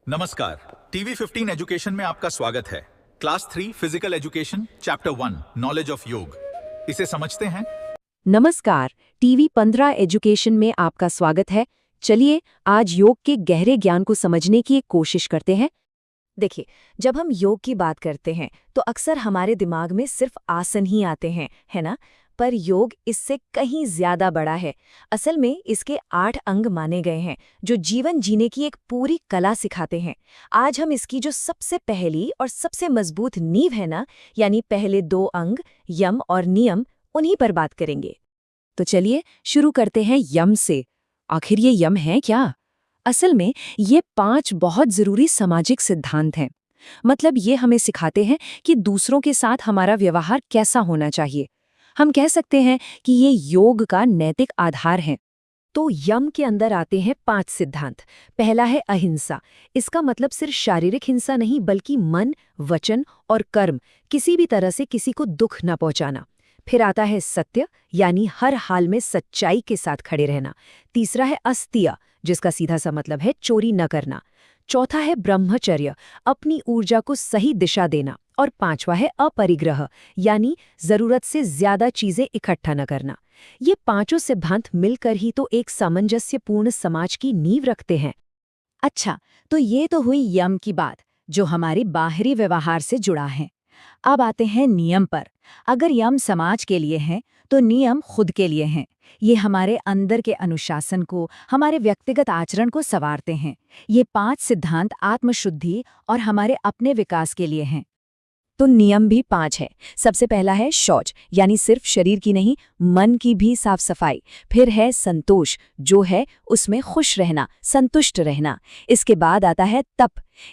नमस्कार। TV 15 education में आपका स्वागत है। Class 3 physical education chapter 1 knowledge of योग। इसे समझते हैं। नमस्कार, टीवी 15 एजुकेशन में आपका स्वागत है। चलिए आज योग के गहरे ज्ञान को समझने की एक कोशिश करते हैं। देखिए, जब हम योग की बात करते हैं तो अक्सर हमारे दिमाग में सिर्फ आसन ही आते हैं, है ना? पर योग इससे कहीं ज्यादा बड़ा है। असल में इसके 8 अंग माने गए हैं जो जीवन जीने की एक पूरी कला सिखाते हैं। आज हम इसकी जो सबसे पहली और सबसे मजबूत नींव है ना, यानी पहले 2 अंग यम और नियम, उन्हीं पर बात करेंगे। तो चलिए शुरू करते हैं यम से। आखिर ये यम है क्या? असल में ये 5 बहुत जरूरी सामाजिक सिद्धांत हैं। मतलब ये हमें सिखाते हैं कि दूसरों के साथ हमारा व्यवहार कैसा होना चाहिए। हम कह सकते हैं कि ये योग का नैतिक आधार है। तो यम के अंदर आते हैं 5 सिद्धांत। पहला है अहिंसा। इसका मतलब सिर्फ शारीरिक हिंसा नहीं, बल्कि मन, वचन और कर्म किसी भी तरह से किसी को दुख न पहुंचाना। फिर आता है सत्य, यानी हर हाल में सच्चाई के साथ खड़े रहना। तीसरा है अस्त्य, जिसका सीधा सा मतलब है चोरी न करना। चौथा है ब्रह्मचर्य, अपनी ऊर्जा को सही दिशा देना। और 5वां है अपरिग्रह, यानी जरूरत से ज्यादा चीजें इकट्ठा न करना। ये 5 सिद्धांत मिलकर ही तो एक सामंजस्यपूर्ण समाज की नींव रखते हैं। अच्छा, तो ये तो हुई यम की बात, जो हमारी बाहरी व्यवहार से जुड़ा है। अब आते हैं नियम पर। अगर यम समाज के लिए हैं, तो नियम खुद के लिए हैं। ये हमारे अंदर के अनुशासन को, हमारे व्यक्तिगत आचरण को संवारते हैं। ये 5 सिद्धांत आत्मशुद्धि और हमारे अपने विकास के लिए हैं। तो नियम भी 5 है। सबसे पहला है शौच, यानी सिर्फ शरीर की नहीं, मन की भी साफ सफाई। फिर है संतोष, जो है उसमें खुश रहना, संतुष्ट रहना। इसके बाद आता है तप,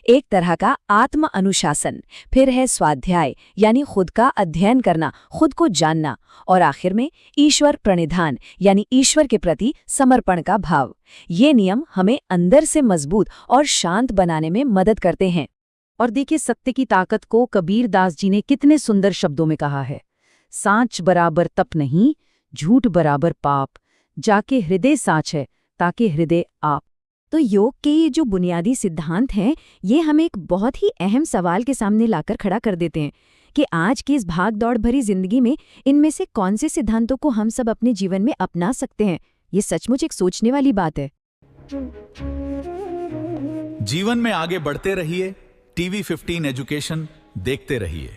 एक तरह का आत्म अनुशासन। फिर है स्वाध्याय, यानी खुद का अध्ययन करना, खुद को जानना। और आखिर में ईश्वर प्रणिधान, यानी ईश्वर के प्रति समर्पण का भाव। ये नियम हमें अंदर से मजबूत और शांत बनाने में मदद करते हैं। और देखिए, सत्य की ताकत को कबीर दास जी ने कितने सुंदर शब्दों में कहा है। सांच बराबर तप नहीं, झूठ बराबर पाप, जाके हृदय साच है, ताकि हृदय आप। तो योग के ये जो बुनियादी सिद्धांत हैं, ये हमें एक बहुत ही अहम सवाल के सामने लाकर खड़ा कर देते हैं कि आज की इस भाग दौड़ भरी जिंदगी में इनमें से कौन से सिद्धांतों को हम सब अपने जीवन में अपना सकते हैं। ये सचमुच एक सोचने वाली बात है। जीवन में आगे बढ़ते रहिए। टीवी 15 एजुकेशन देखते रहिए।